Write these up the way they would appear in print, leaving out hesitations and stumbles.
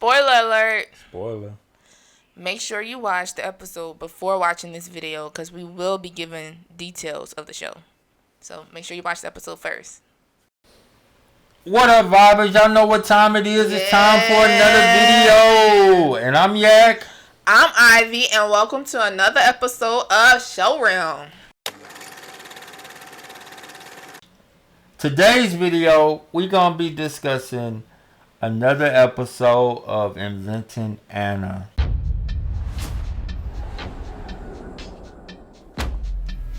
Spoiler alert. Spoiler. Make sure you watch the episode before watching this video because we will be giving details of the show. So make sure you watch the episode first. What up, vibers? Y'all know what time it is. It's time for another video. And I'm Yak. I'm Ivy, and welcome to another episode of Showroom. Today's video, we're going to be discussing another episode of Inventing Anna.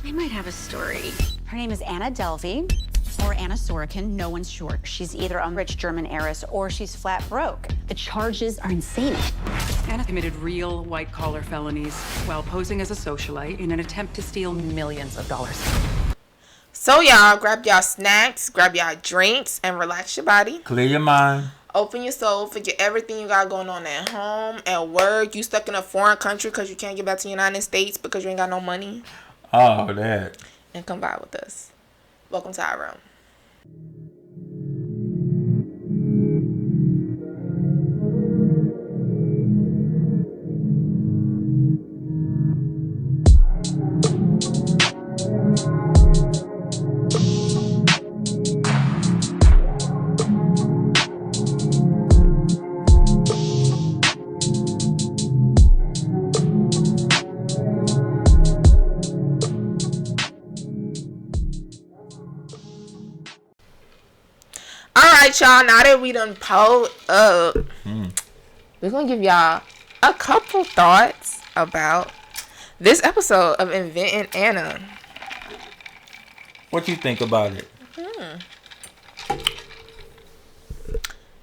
I might have a story. Her name is Anna Delvey, or Anna Sorokin. No one's sure. She's either a rich German heiress or she's flat broke. The charges are insane. Anna committed real white-collar felonies while posing as a socialite in an attempt to steal millions of dollars. So y'all, grab y'all snacks, grab y'all drinks, and relax your body. Clear your mind. Open your soul. Forget everything you got going on at home, at work. You stuck in a foreign country because you can't get back to the United States because you ain't got no money. Oh, that. And come by with us. Welcome to our room. Alright, y'all, now that we done pulled up, we're going to give y'all a couple thoughts about this episode of Inventing Anna. What you think about it?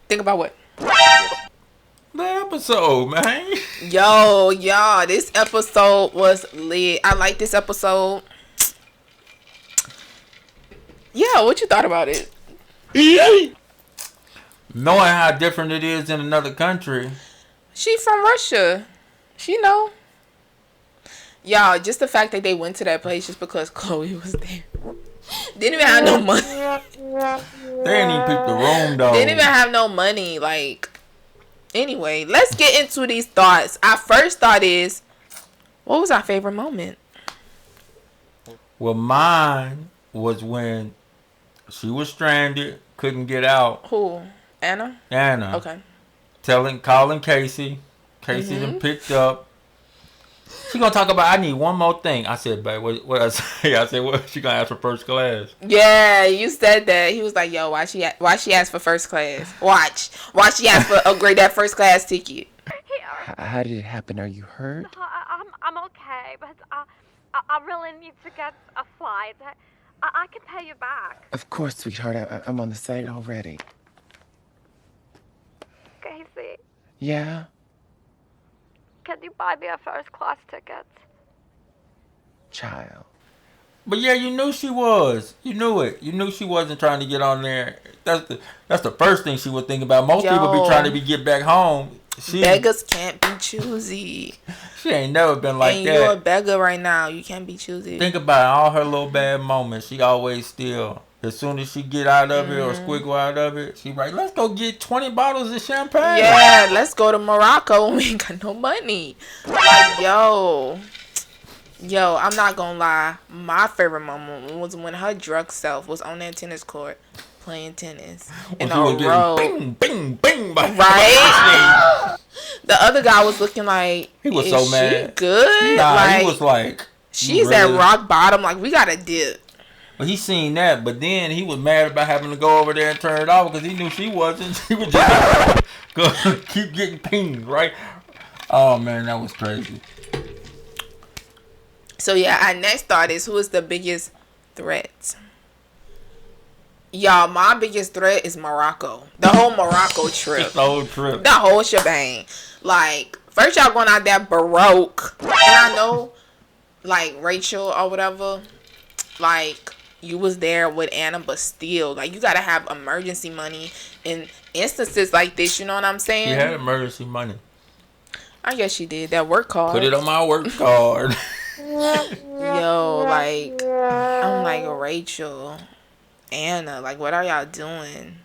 Think about what? The episode, man. Yo, y'all, this episode was lit. I like this episode. Yeah, what you thought about it? Knowing how different it is in another country. She from Russia. She know. Y'all, just the fact that they went to that place just because Chloe was there. Didn't even have no money. They didn't even pick the room, though. Didn't even have no money. Like, anyway, let's get into these thoughts. Our first thought is, what was our favorite moment? Well, mine was when she was stranded, couldn't get out. Who? Anna? Anna. Okay. Calling Casey. Casey done picked up. She gonna talk about, I need one more thing. I said, babe, what I say? I said, what? She gonna ask for first class. Yeah, you said that. He was like, yo, why she asked for first class? Watch. Why she asked for upgrade that first class ticket? How did it happen? Are you hurt? I'm okay, but I really need to get a flight. I can pay you back. Of course, sweetheart. I'm on the site already. Casey, Yeah? can you buy me a first class ticket? Child. But yeah, you knew she was. You knew it. You knew she wasn't trying to get on there. That's the first thing she would think about. Most people be trying to get back home. Beggars can't be choosy. She ain't never been like and that. You're a beggar right now. You can't be choosy. Think about all her little bad moments. She always still, as soon as she get out of it or squiggle out of it, she like, let's go get 20 bottles of champagne. Yeah, let's go to Morocco when we ain't got no money. Like, yo, I'm not gonna lie. My favorite moment was when her drug self was on that tennis court playing tennis in a row. Bing, bing, bing. Right? The other guy was looking like, he was so mad. She good? Nah, like, he was like, she's really? at rock bottom. Like, we gotta dip. Well, he seen that, but then he was mad about having to go over there and turn it off because he knew she wasn't. He was just gonna keep getting pinged, right? Oh man, that was crazy. So yeah, our next thought is, who is the biggest threat? Y'all, my biggest threat is Morocco. The whole Morocco trip. The whole trip. The whole shebang. Like, first y'all going out there Baroque. And I know, like, Rachel or whatever, like, you was there with Anna, but still, like, you gotta have emergency money in instances like this, you know what I'm saying? She had emergency money. I guess she did. That work card. Put it on my work card. Yo, like, I'm like, Rachel, Anna, like, what are y'all doing?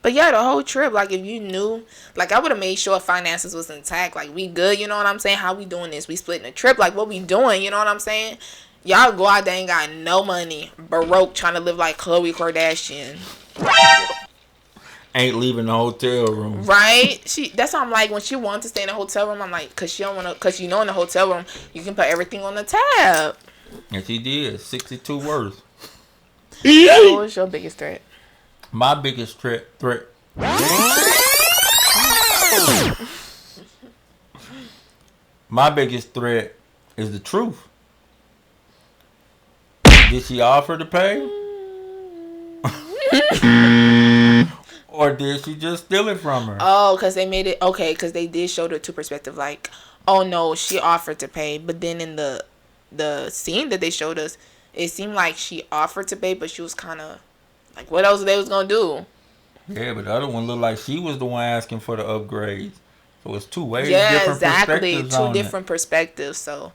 But yeah, the whole trip, like, if you knew, like, I would have made sure finances was intact. Like, we good, you know what I'm saying? How we doing this? We splitting the trip. Like, what we doing? You know what I'm saying? Y'all go out there ain't got no money, broke, trying to live like Khloe Kardashian. Ain't leaving the hotel room. Right? That's why I'm like, when she wanted to stay in the hotel room, I'm like, cause she don't wanna, cause you know in the hotel room you can put everything on the tab. And she did. 62 words. What was your biggest threat? My biggest threat. My biggest threat is the truth. Did she offer to pay? Or did she just steal it from her? Oh, because they made it, okay, because they did show the two perspective, like, oh no, she offered to pay, but then in the scene that they showed us, it seemed like she offered to pay, but she was kind of like, what else they was gonna do? Yeah, but the other one looked like she was the one asking for the upgrades. So it's two ways, Yeah, different exactly, perspectives two on different perspectives. So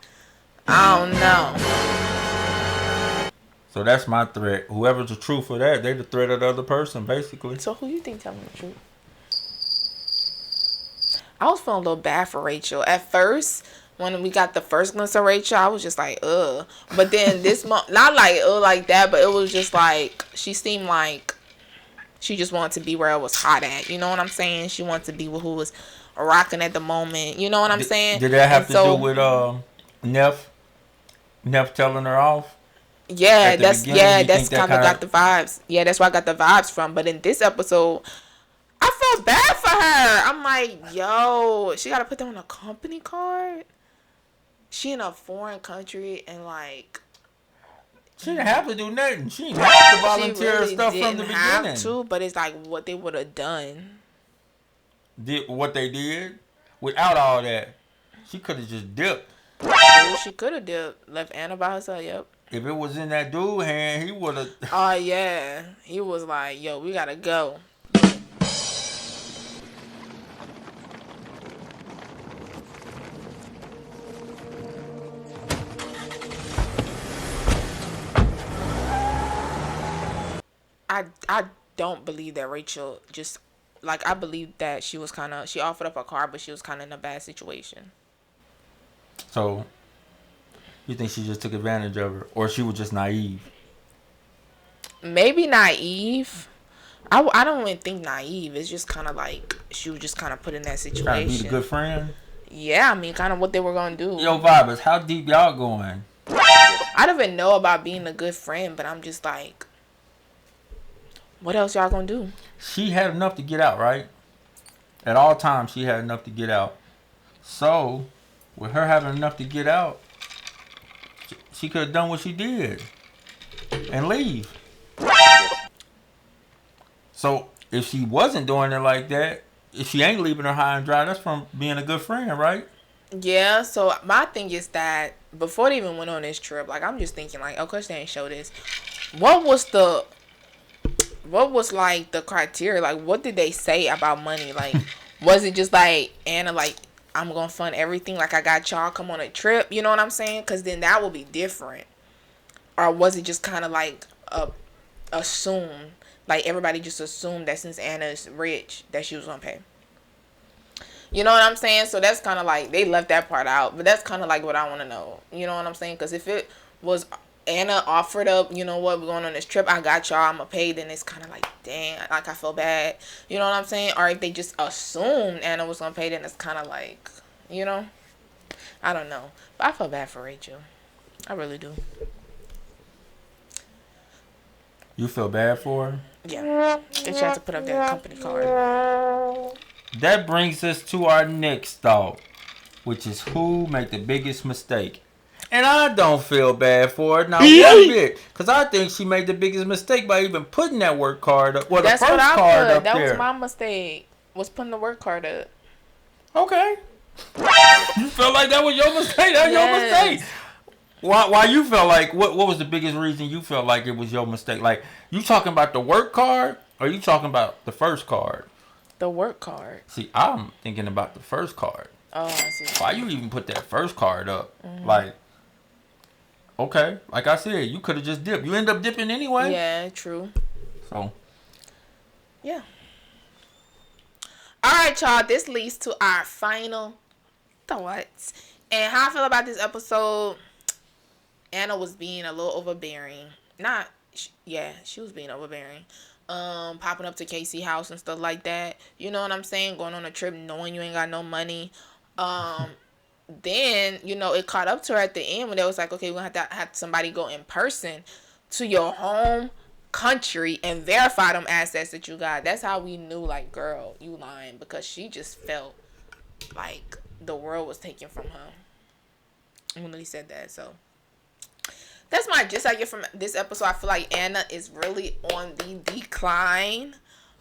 I don't know. So that's my threat. Whoever's the truth for that, they the threat of the other person, basically. So who you think telling the truth? I was feeling a little bad for Rachel at first. When we got the first glimpse of Rachel, I was just like, ugh. But then this month, not like ugh like that, but it was just like she seemed like she just wanted to be where it was hot at. You know what I'm saying? She wanted to be with who was rocking at the moment. You know what I'm saying? Did that have And to so, do with Neff? Neff telling her off? Yeah, that's beginning, that's kind of got the vibes. Yeah, that's where I got the vibes from. But in this episode, I felt bad for her. I'm like, yo, she got to put that on a company card. She in a foreign country and like she didn't have to do nothing. She didn't have to volunteer really stuff from the didn't have beginning. to, but it's like what they would have done. Did what they did without all that. She could have just dipped. Well, she could have left Anna by herself. Yep. If it was in that dude hand, he would have. Oh yeah, he was like, yo, we gotta go. I don't believe that Rachel just, like, I believe that she offered up a car, but she was kind of in a bad situation. So, you think she just took advantage of her, or she was just naive? Maybe naive. I don't even think naive. It's just kind of like she was just kind of put in that situation. Trying to be the good friend. Yeah, I mean, kind of what they were gonna do. Yo, Vibers, how deep y'all going? I don't even know about being a good friend, but I'm just like, what else y'all gonna do? She had enough to get out, right? At all times, she had enough to get out. So, with her having enough to get out, she could have done what she did and leave. So, if she wasn't doing it like that, if she ain't leaving her high and dry, that's from being a good friend, right? Yeah, so my thing is that before they even went on this trip, like, I'm just thinking, like, of course they ain't show this. What was like the criteria? Like, what did they say about money? Like, was it just like, Anna, like, I'm gonna fund everything, like, I got y'all come on a trip, you know what I'm saying? Because then that would be different. Or was it just kind of like assume, like, everybody just assumed that since Anna's rich that she was gonna pay? You know what I'm saying? So that's kind of like, they left that part out, but that's kind of like what I want to know. You know what I'm saying? Because if it was Anna offered up, you know what, we're going on this trip, I got y'all, I'm gonna pay, then it's kind of like, dang, like, I feel bad. You know what I'm saying? Or if they just assumed Anna was gonna pay, then it's kind of like, you know, I don't know. But I feel bad for Rachel. I really do. You feel bad for her? Yeah. That you have to put up that company card. That brings us to our next thought, which is who made the biggest mistake. And I don't feel bad for her, not one bit, because I think she made the biggest mistake by even putting that work card up. Well, That's the first what I card put. up That there. was my mistake. Was putting the work card up. Okay. You felt like that was your mistake. That's your mistake. Why you felt like, what was the biggest reason you felt like it was your mistake? Like, you talking about the work card, or you talking about the first card? The work card. See, I'm thinking about the first card. Oh, I see. Why you even put that first card up? Like, okay, like I said, you could have just dipped. You end up dipping anyway. Yeah, true. So, Yeah. Alright, y'all. This leads to our final thoughts. And how I feel about this episode, Anna was being a little overbearing. She was being overbearing. Popping up to Casey house and stuff like that. You know what I'm saying? Going on a trip knowing you ain't got no money. Then, it caught up to her at the end when they was like, okay, we're going to have somebody go in person to your home country and verify them assets that you got. That's how we knew, like, girl, you lying, because she just felt like the world was taken from her when he said that. So that's my gist I get from this episode. I feel like Anna is really on the decline,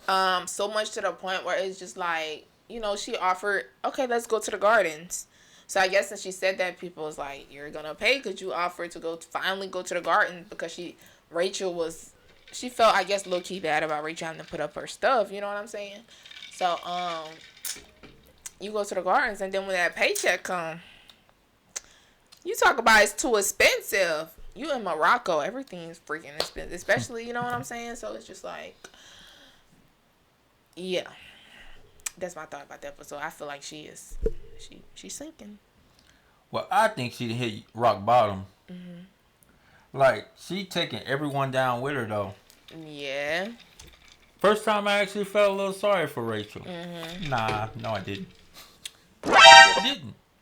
so much to the point where it's just like, she offered, okay, let's go to the gardens. So I guess since she said that, people was like, you're gonna pay because you offered to finally go to the garden, because she felt, I guess, low-key bad about Rachel having to put up her stuff, you know what I'm saying? So, you go to the gardens, and then when that paycheck come, you talk about it's too expensive. You in Morocco, everything's freaking expensive, especially, you know what I'm saying? So it's just like, yeah. That's my thought about that episode. I feel like she's sinking. Well, I think she hit rock bottom. Mm-hmm. Like, she taking everyone down with her, though. Yeah. First time I actually felt a little sorry for Rachel. Mm-hmm. Nah, no, I didn't. I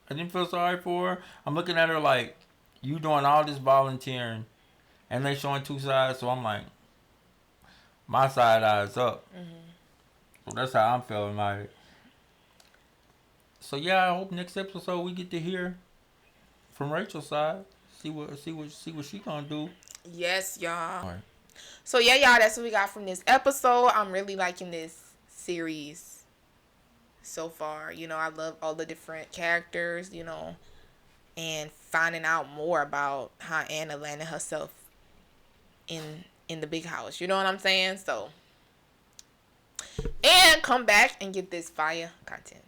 didn't feel sorry for her. I'm looking at her like, you doing all this volunteering, and they showing two sides, so I'm like, my side eye's up. Mm-hmm. So that's how I'm feeling about it. So yeah, I hope next episode we get to hear from Rachel's side. See what she gonna do. Yes, y'all. All right. So yeah, y'all, that's what we got from this episode. I'm really liking this series so far. I love all the different characters, and finding out more about how Anna landed herself in the big house. You know what I'm saying? So, and come back and get this fire content.